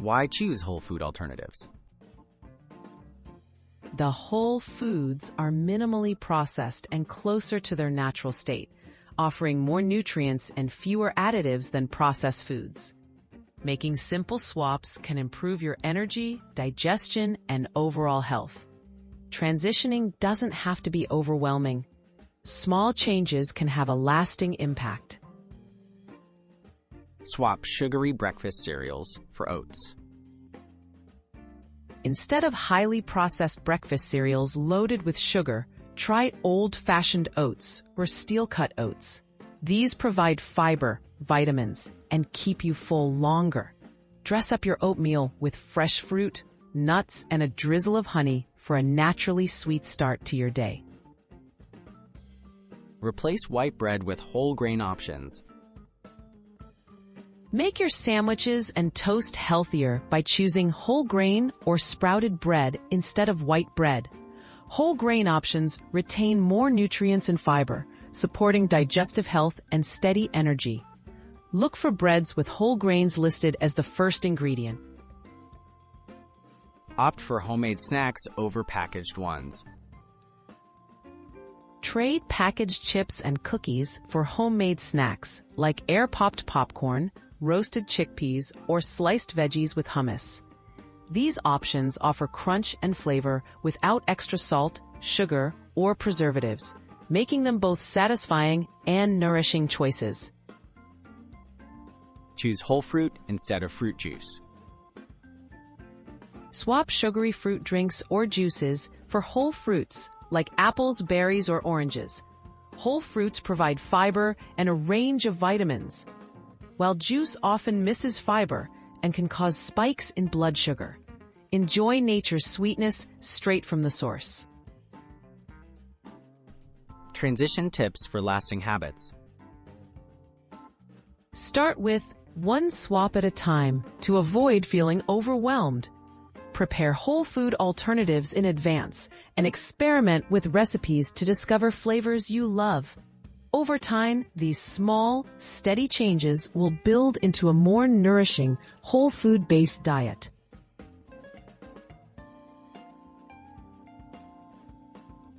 Why choose whole food alternatives? The whole foods are minimally processed and closer to their natural state, offering more nutrients and fewer additives than processed foods. Making simple swaps can improve your energy, digestion, and overall health. Transitioning doesn't have to be overwhelming. Small changes can have a lasting impact. Swap sugary breakfast cereals for oats. Instead of highly processed breakfast cereals loaded with sugar, try old-fashioned oats or steel-cut oats. These provide fiber, vitamins, and keep you full longer. Dress up your oatmeal with fresh fruit, nuts, and a drizzle of honey for a naturally sweet start to your day. Replace white bread with whole grain options. Make your sandwiches and toast healthier by choosing whole grain or sprouted bread instead of white bread. Whole grain options retain more nutrients and fiber, supporting digestive health and steady energy. Look for breads with whole grains listed as the first ingredient. Opt for homemade snacks over packaged ones. Trade packaged chips and cookies for homemade snacks like air-popped popcorn, roasted chickpeas, or sliced veggies with hummus. These options offer crunch and flavor without extra salt, sugar, or preservatives, making them both satisfying and nourishing choices. Choose whole fruit instead of fruit juice. Swap sugary fruit drinks or juices for whole fruits like apples, berries, or oranges. Whole fruits provide fiber and a range of vitamins, while juice often misses fiber and can cause spikes in blood sugar. Enjoy nature's sweetness straight from the source. Transition tips for lasting habits. Start with one swap at a time to avoid feeling overwhelmed. Prepare whole food alternatives in advance and experiment with recipes to discover flavors you love. Over time, these small, steady changes will build into a more nourishing, whole food-based diet.